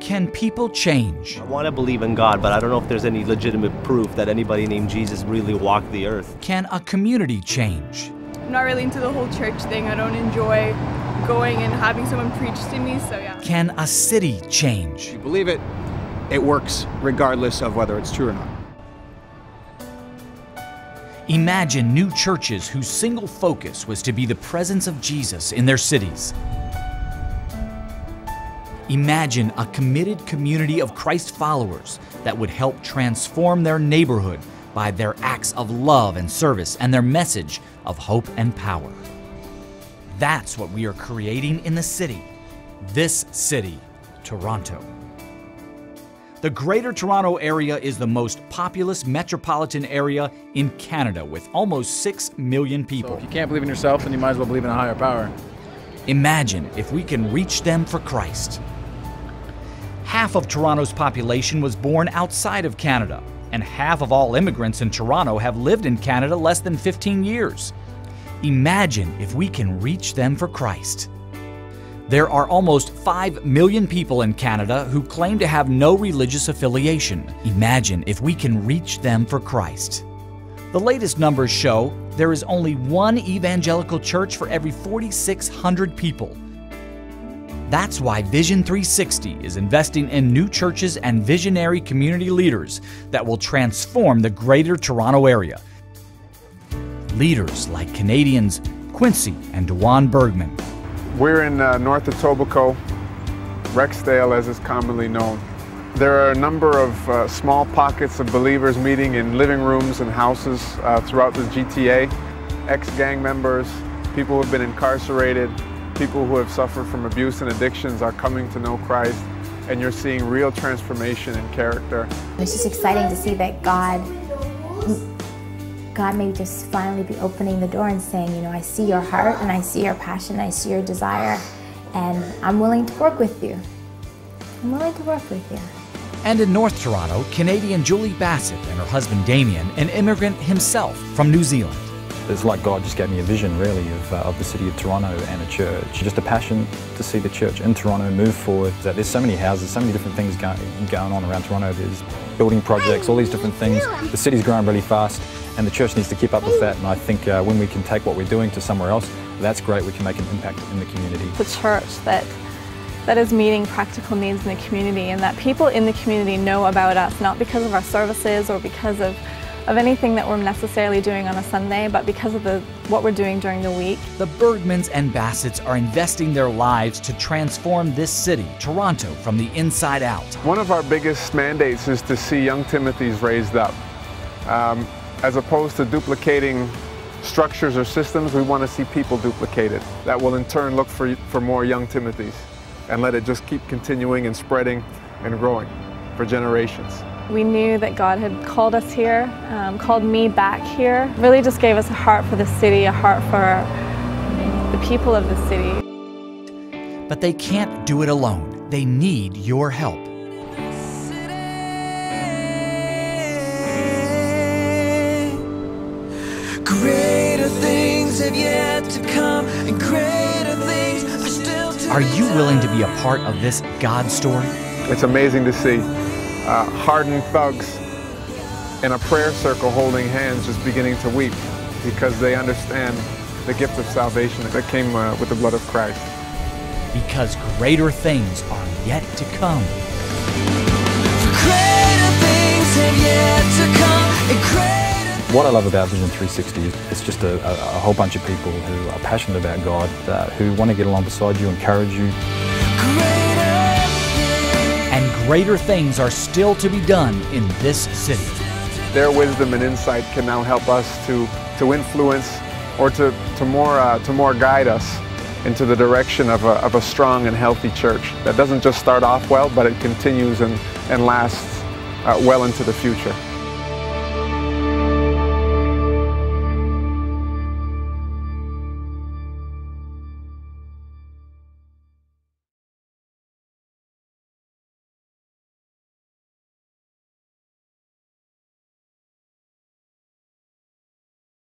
Can people change? I want to believe in God, but I don't know if there's any legitimate proof that anybody named Jesus really walked the earth. Can a community change? I'm not really into the whole church thing. I don't enjoy going and having someone preach to me, so yeah. Can a city change? If you believe it, it works regardless of whether it's true or not. Imagine new churches whose single focus was to be the presence of Jesus in their cities. Imagine a committed community of Christ followers that would help transform their neighborhood by their acts of love and service and their message of hope and power. That's what we are creating in the city. This city, Toronto. The Greater Toronto Area is the most populous metropolitan area in Canada with almost 6 million people. So if you can't believe in yourself, then you might as well believe in a higher power. Imagine if we can reach them for Christ. Half of Toronto's population was born outside of Canada, and half of all immigrants in Toronto have lived in Canada less than 15 years. Imagine if we can reach them for Christ. There are almost 5 million people in Canada who claim to have no religious affiliation. Imagine if we can reach them for Christ. The latest numbers show there is only one evangelical church for every 4,600 people. That's why Vision 360 is investing in new churches and visionary community leaders that will transform the Greater Toronto Area. Leaders like Canadians Quincy and Dewan Bergman. We're in North Etobicoke, Rexdale as is commonly known. There are a number of small pockets of believers meeting in living rooms and houses throughout the GTA. Ex-gang members, people who have been incarcerated, people who have suffered from abuse and addictions are coming to know Christ, and you're seeing real transformation in character. It's just exciting to see that God may just finally be opening the door and saying, you know, I see your heart and I see your passion, I see your desire, and I'm willing to work with you. I'm willing to work with you. And in North Toronto, Canadian Julie Bassett and her husband Damien, an immigrant himself from New Zealand. It's like God just gave me a vision, really, of the city of Toronto and a church. Just a passion to see the church in Toronto move forward. There's so many houses, so many different things going on around Toronto. There's building projects, all these different things. The city's growing really fast, and the church needs to keep up with that. And I think when we can take what we're doing to somewhere else, that's great. We can make an impact in the community. The church that is meeting practical needs in the community, and that people in the community know about us, not because of our services or because of anything that we're necessarily doing on a Sunday, but because of what we're doing during the week. The Bergmans and Bassetts are investing their lives to transform this city, Toronto, from the inside out. One of our biggest mandates is to see young Timothys raised up. As opposed to duplicating structures or systems, we want to see people duplicated. That will in turn look for more young Timothys and let it just keep continuing and spreading and growing for generations. We knew that God had called us here, called me back here. Really just gave us a heart for the city, a heart for the people of the city. But they can't do it alone. They need your help. Greater things have yet to come, and greater things are still to Are you willing to be a part of this God story? It's amazing to see hardened thugs in a prayer circle holding hands just beginning to weep because they understand the gift of salvation that came with the blood of Christ. Because greater things are yet to come. greater things have yet to come, and greater. What I love about Vision 360 is it's just a whole bunch of people who are passionate about God, who want to get along beside you, encourage you. And greater things are still to be done in this city. Their wisdom and insight can now help us to influence or to more guide us into the direction of a strong and healthy church that doesn't just start off well, but it continues and lasts well into the future.